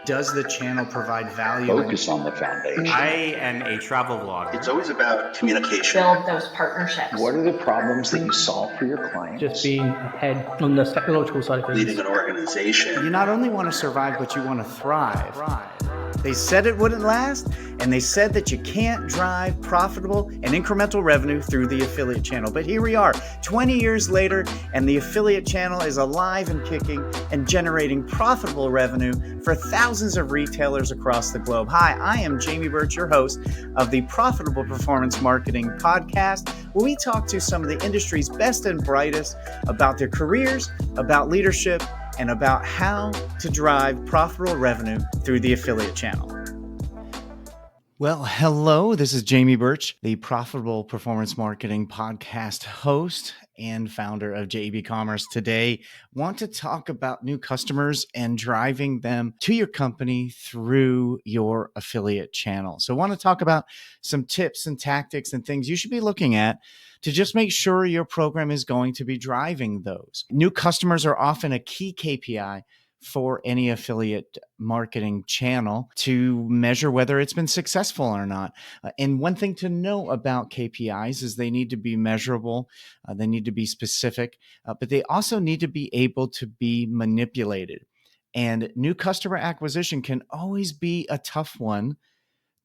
Does the channel provide value? Focus on the foundation. I am a travel vlogger. It's always about communication. Build those partnerships. What are the problems that you solve for your clients? Just being ahead on the technological side of things. Leading an organization. You not only want to survive, but you want to thrive. They said it wouldn't last, and they said that you can't drive profitable and incremental revenue through the affiliate channel. But here we are, 20 years later, and the affiliate channel is alive and kicking and generating profitable revenue for thousands of retailers across the globe. Hi, I am Jamie Birch, your host of the Profitable Performance Marketing Podcast, where we talk to some of the industry's best and brightest about their careers, about leadership, and about how to drive profitable revenue through the affiliate channel. Well, hello, this is Jamie Birch, the Profitable Performance Marketing Podcast host and founder of JEBCommerce. Today, want to talk about new customers and driving them to your company through your affiliate channel. So I want to talk about some tips and tactics and things you should be looking at to just make sure your program is going to be driving those. New customers are often a key KPI for any affiliate marketing channel to measure whether it's been successful or not. And one thing to know about KPIs is they need to be measurable, they need to be specific, but they also need to be able to be manipulated. And new customer acquisition can always be a tough one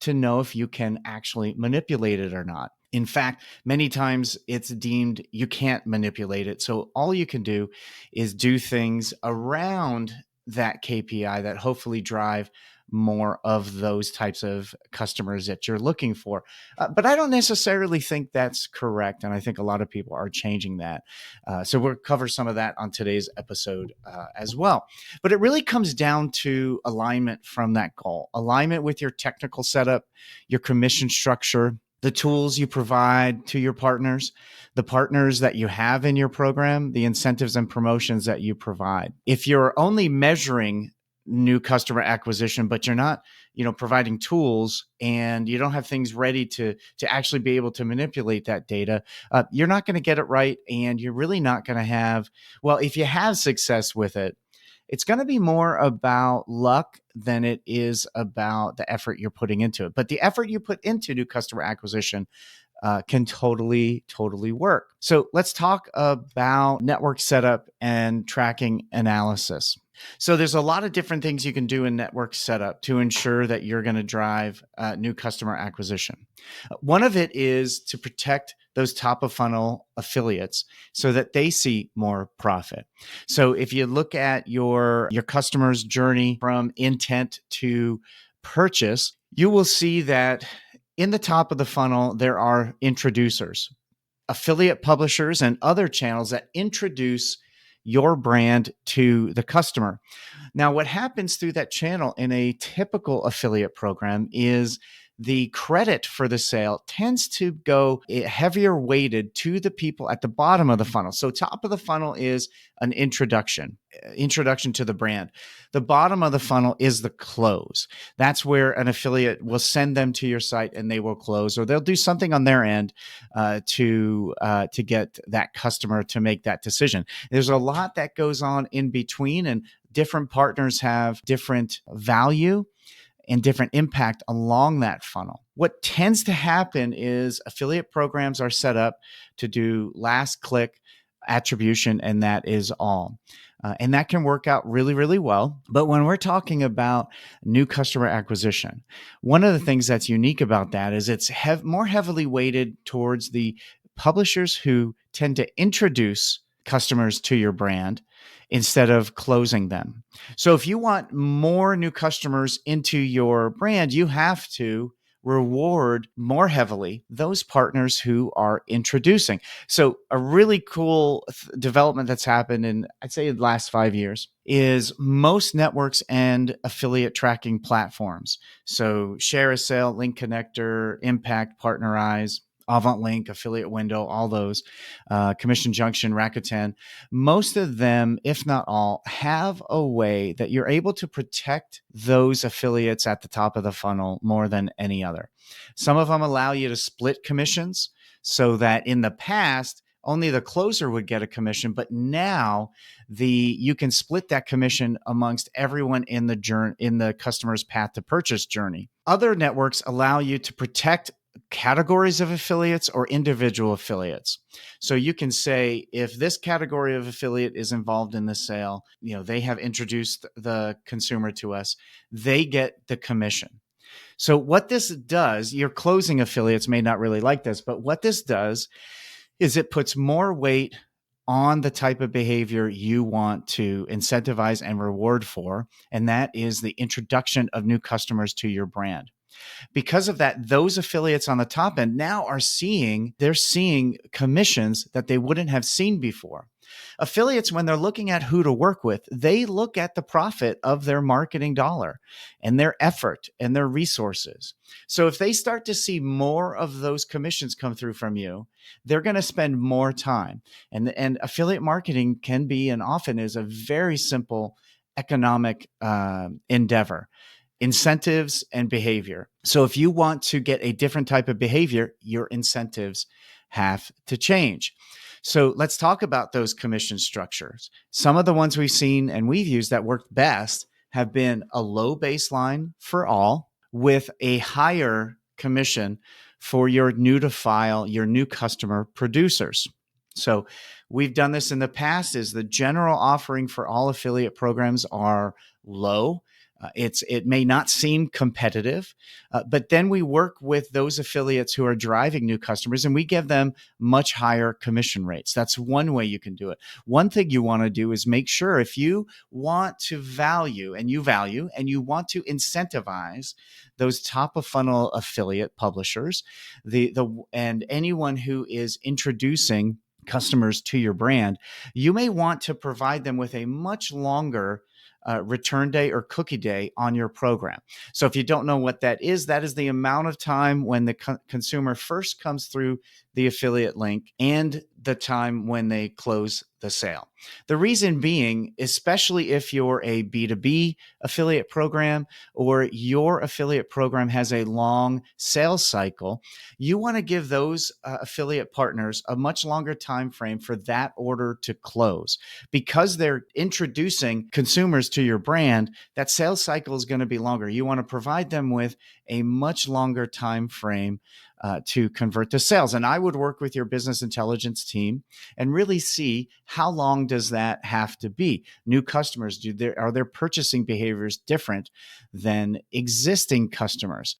to know if you can actually manipulate it or not. In fact, many times it's deemed you can't manipulate it. So all you can do is do things around that KPI that hopefully drive more of those types of customers that you're looking for. But I don't necessarily think that's correct. And I think a lot of people are changing that. So we'll cover some of that on today's episode as well. But it really comes down to alignment from that goal, alignment with your technical setup, your commission structure, the tools you provide to your partners, the partners that you have in your program, the incentives and promotions that you provide. If you're only measuring new customer acquisition, but you're not, providing tools and you don't have things ready to actually be able to manipulate that data, you're not going to get it right. And you're really not going to have, well, if you have success with it, it's going to be more about luck than it is about the effort you're putting into it. But the effort you put into new customer acquisition can totally work. So let's talk about network setup and tracking analysis. So there's a lot of different things you can do in network setup to ensure that you're going to drive new customer acquisition. One of it is to protect those top of funnel affiliates so that they see more profit. So if you look at your customer's journey from intent to purchase, you will see that in the top of the funnel, there are introducers, affiliate publishers, and other channels that introduce your brand to the customer. Now, what happens through that channel in a typical affiliate program is the credit for the sale tends to go heavier weighted to the people at the bottom of the funnel. So top of the funnel is an introduction to the brand. The bottom of the funnel is the close. That's where an affiliate will send them to your site and they will close, or they'll do something on their end to get that customer to make that decision. There's a lot that goes on in between, and different partners have different value and different impact along that funnel. What tends to happen is affiliate programs are set up to do last click attribution, and that is all. And that can work out really well. But when we're talking about new customer acquisition, one of the things that's unique about that is it's more heavily weighted towards the publishers who tend to introduce customers to your brand instead of closing them. So if you want more new customers into your brand, you have to reward more heavily those partners who are introducing. So a really cool development that's happened in, I'd say, the last 5 years is most networks and affiliate tracking platforms. So Share a Sale, Link Connector, Impact, Partnerize, AvantLink, Affiliate Window, all those, Commission Junction, Rakuten, most of them, if not all, have a way that you're able to protect those affiliates at the top of the funnel more than any other. Some of them allow you to split commissions so that in the past, only the closer would get a commission, but now you can split that commission amongst everyone in the customer's path to purchase journey. Other networks allow you to protect categories of affiliates or individual affiliates. So you can say, if this category of affiliate is involved in the sale, they have introduced the consumer to us, they get the commission. So what this does, your closing affiliates may not really like this, but what this does is it puts more weight on the type of behavior you want to incentivize and reward for, and that is the introduction of new customers to your brand. Because of that, those affiliates on the top end now they're seeing commissions that they wouldn't have seen before. Affiliates, when they're looking at who to work with, they look at the profit of their marketing dollar and their effort and their resources. So if they start to see more of those commissions come through from you, they're going to spend more time. And affiliate marketing can be, and often is, a very simple economic endeavor. Incentives and behavior. So if you want to get a different type of behavior, your incentives have to change. So let's talk about those commission structures. Some of the ones we've seen and we've used that worked best have been a low baseline for all with a higher commission for your new to file, your new customer producers. So we've done this in the past. Is the general offering for all affiliate programs are low. It may not seem competitive, but then we work with those affiliates who are driving new customers, and we give them much higher commission rates. That's one way you can do it. One thing you want to do is make sure, if you want to value and you want to incentivize those top of funnel affiliate publishers, and anyone who is introducing customers to your brand, you may want to provide them with a much longer return day or cookie day on your program. So if you don't know what that is the amount of time when the consumer first comes through the affiliate link and the time when they close the sale. The reason being, especially if you're a B2B affiliate program or your affiliate program has a long sales cycle, you want to give those affiliate partners a much longer time frame for that order to close. Because they're introducing consumers to your brand, that sales cycle is going to be longer. You want to provide them with a much longer time frame to convert to sales. And I would work with your business intelligence team and really see, how long does that have to be? New customers, are their purchasing behaviors different than existing customers?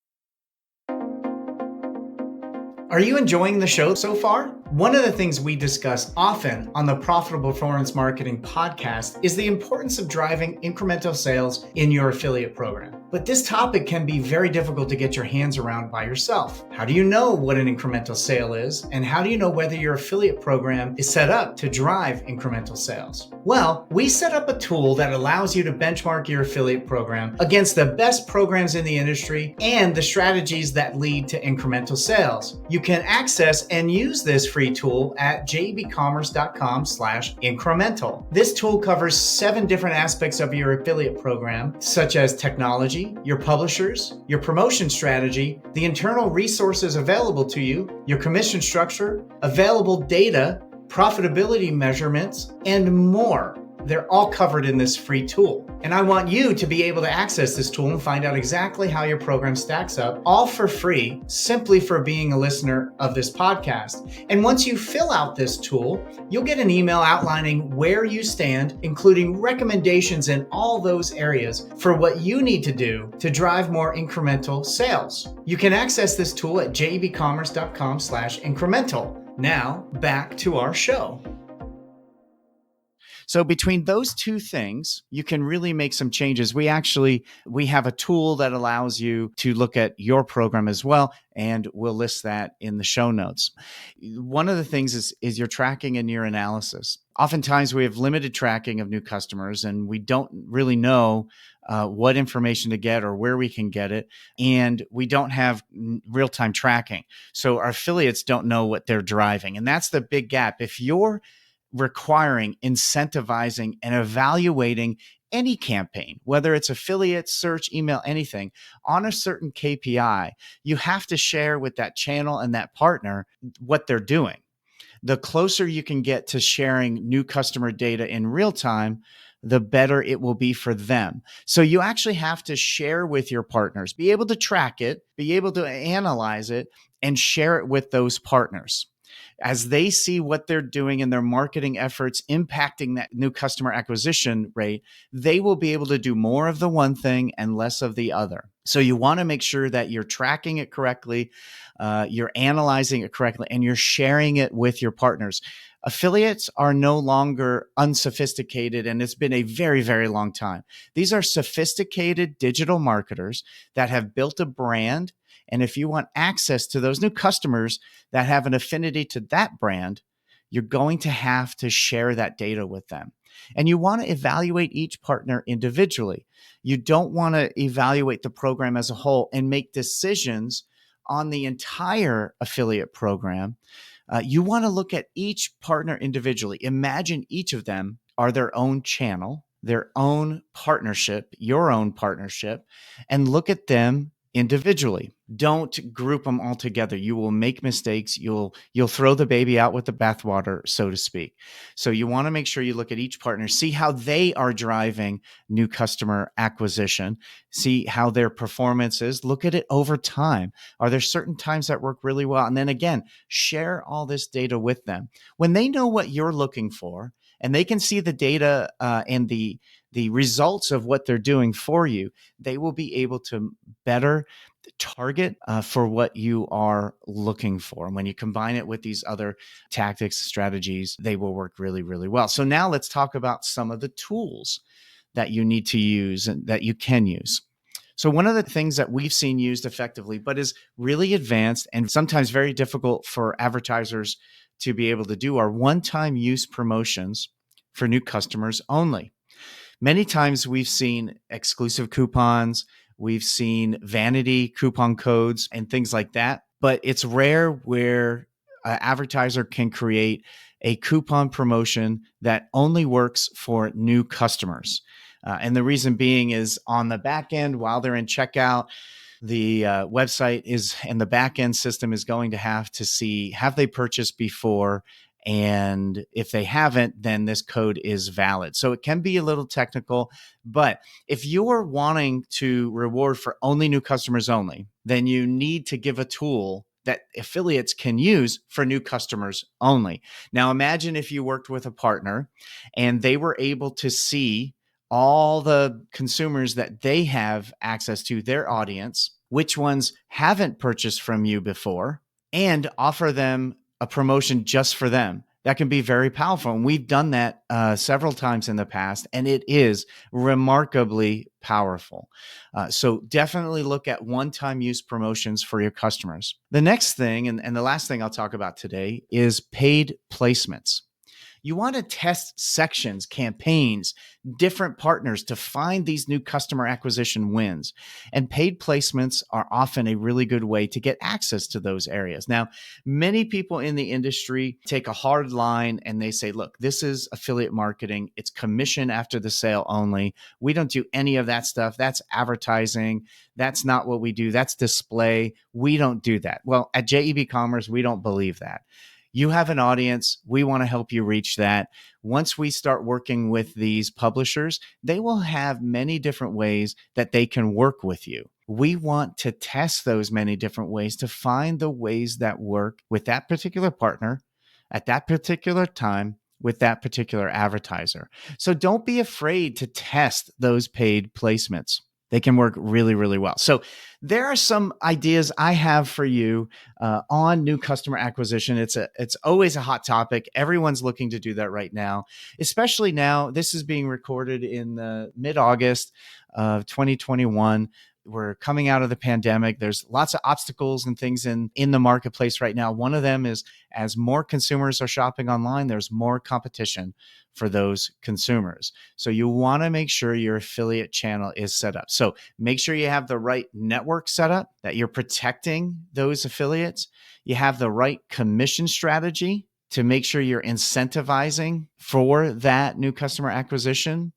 Are you enjoying the show so far? One of the things we discuss often on the Profitable Performance Marketing podcast is the importance of driving incremental sales in your affiliate program. But this topic can be very difficult to get your hands around by yourself. How do you know what an incremental sale is? And how do you know whether your affiliate program is set up to drive incremental sales? Well, we set up a tool that allows you to benchmark your affiliate program against the best programs in the industry and the strategies that lead to incremental sales. You can access and use this free tool at JEBCommerce.com/incremental. This tool covers 7 different aspects of your affiliate program, such as technology, your publishers, your promotion strategy, the internal resources available to you, your commission structure, available data, profitability measurements, and more. They're all covered in this free tool. And I want you to be able to access this tool and find out exactly how your program stacks up, all for free, simply for being a listener of this podcast. And once you fill out this tool, you'll get an email outlining where you stand, including recommendations in all those areas for what you need to do to drive more incremental sales. You can access this tool at JEBCommerce.com/incremental. Now, back to our show. So between those two things, you can really make some changes. We have a tool that allows you to look at your program as well, and we'll list that in the show notes. One of the things is your tracking and your analysis. Oftentimes we have limited tracking of new customers, and we don't really know what information to get or where we can get it. And we don't have real-time tracking. So our affiliates don't know what they're driving. And that's the big gap. If you're requiring, incentivizing, and evaluating any campaign, whether it's affiliate, search, email, anything, on a certain KPI, you have to share with that channel and that partner what they're doing. The closer you can get to sharing new customer data in real time, the better it will be for them. So you actually have to share with your partners, be able to track it, be able to analyze it, and share it with those partners. As they see what they're doing in their marketing efforts impacting that new customer acquisition rate, they will be able to do more of the one thing and less of the other. So you want to make sure that you're tracking it correctly, you're analyzing it correctly, and you're sharing it with your partners. Affiliates are no longer unsophisticated, and it's been a very, very long time. These are sophisticated digital marketers that have built a brand. And if you want access to those new customers that have an affinity to that brand, you're going to have to share that data with them. And you want to evaluate each partner individually. You don't want to evaluate the program as a whole and make decisions on the entire affiliate program. You want to look at each partner individually. Imagine each of them are their own channel, their own partnership, your own partnership, and look at them individually. Don't group them all together. You will make mistakes. You'll throw the baby out with the bathwater, so to speak. So you want to make sure you look at each partner, see how they are driving new customer acquisition, see how their performance is, look at it over time. Are there certain times that work really well? And then again, share all this data with them. When they know what you're looking for and they can see the data and the results of what they're doing for you, they will be able to better target for what you are looking for. And when you combine it with these other tactics, strategies, they will work really, really well. So now let's talk about some of the tools that you need to use and that you can use. So one of the things that we've seen used effectively, but is really advanced and sometimes very difficult for advertisers to be able to do, are one-time use promotions for new customers only. Many times we've seen exclusive coupons, we've seen vanity coupon codes and things like that, but it's rare where an advertiser can create a coupon promotion that only works for new customers. And the reason being is on the back end, while they're in checkout, the website is and the back end system is going to have to see, have they purchased before? And if they haven't, then this code is valid. So it can be a little technical, but if you're wanting to reward for only new customers only, then you need to give a tool that affiliates can use for new customers only. Now, imagine if you worked with a partner and they were able to see all the consumers that they have access to, their audience, which ones haven't purchased from you before, and offer them a promotion just for them. That can be very powerful. And we've done that several times in the past, and it is remarkably powerful. So definitely look at one-time use promotions for your customers. The next thing, and the last thing I'll talk about today, is paid placements. You want to test sections, campaigns, different partners to find these new customer acquisition wins. And paid placements are often a really good way to get access to those areas. Now, many people in the industry take a hard line and they say, look, this is affiliate marketing. It's commission after the sale only. We don't do any of that stuff. That's advertising. That's not what we do. That's display. We don't do that. Well, at JEBCommerce, we don't believe that. You have an audience. We want to help you reach that. Once we start working with these publishers, they will have many different ways that they can work with you. We want to test those many different ways to find the ways that work with that particular partner at that particular time with that particular advertiser. So don't be afraid to test those paid placements. They can work really, really well. So there are some ideas I have for you on new customer acquisition. It's always a hot topic. Everyone's looking to do that right now, especially now. This is being recorded in mid-August of 2021. We're coming out of the pandemic. There's lots of obstacles and things in the marketplace right now. One of them is, as more consumers are shopping online, there's more competition for those consumers. So you want to make sure your affiliate channel is set up. So make sure you have the right network set up, that you're protecting those affiliates. You have the right commission strategy to make sure you're incentivizing for that new customer acquisition.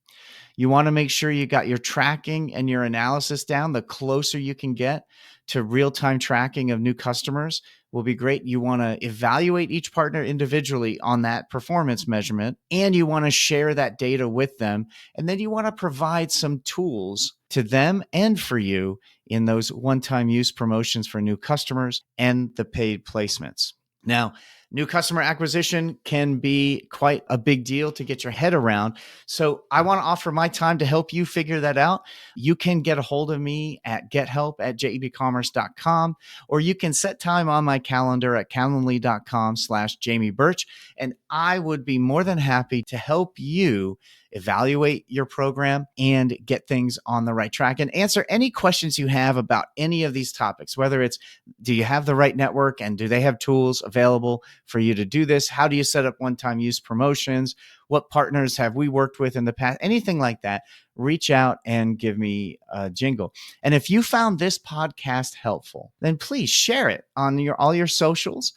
You want to make sure you got your tracking and your analysis down. The closer you can get to real-time tracking of new customers, will be great. You want to evaluate each partner individually on that performance measurement, and you want to share that data with them. And then you want to provide some tools to them and for you in those one-time use promotions for new customers and the paid placements. Now, new customer acquisition can be quite a big deal to get your head around. So I want to offer my time to help you figure that out. You can get a hold of me at gethelp@JEBCommerce.com, or you can set time on my calendar at calendly.com/Jamie Birch. And I would be more than happy to help you evaluate your program and get things on the right track and answer any questions you have about any of these topics, whether it's, do you have the right network and do they have tools available for you to do this? How do you set up one-time use promotions? What partners have we worked with in the past? Anything like that, reach out and give me a jingle. And if you found this podcast helpful, then please share it on all your socials.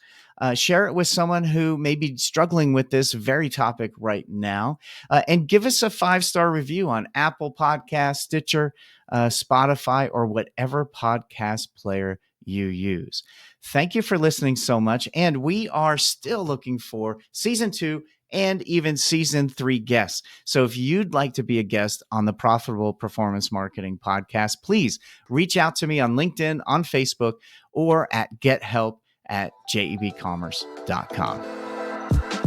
Share it with someone who may be struggling with this very topic right now. And give us a 5-star review on Apple Podcasts, Stitcher, Spotify, or whatever podcast player you use. Thank you for listening so much. And we are still looking for season 2 and even season 3 guests. So if you'd like to be a guest on the Profitable Performance Marketing Podcast, please reach out to me on LinkedIn, on Facebook, or at gethelp@JEBCommerce.com.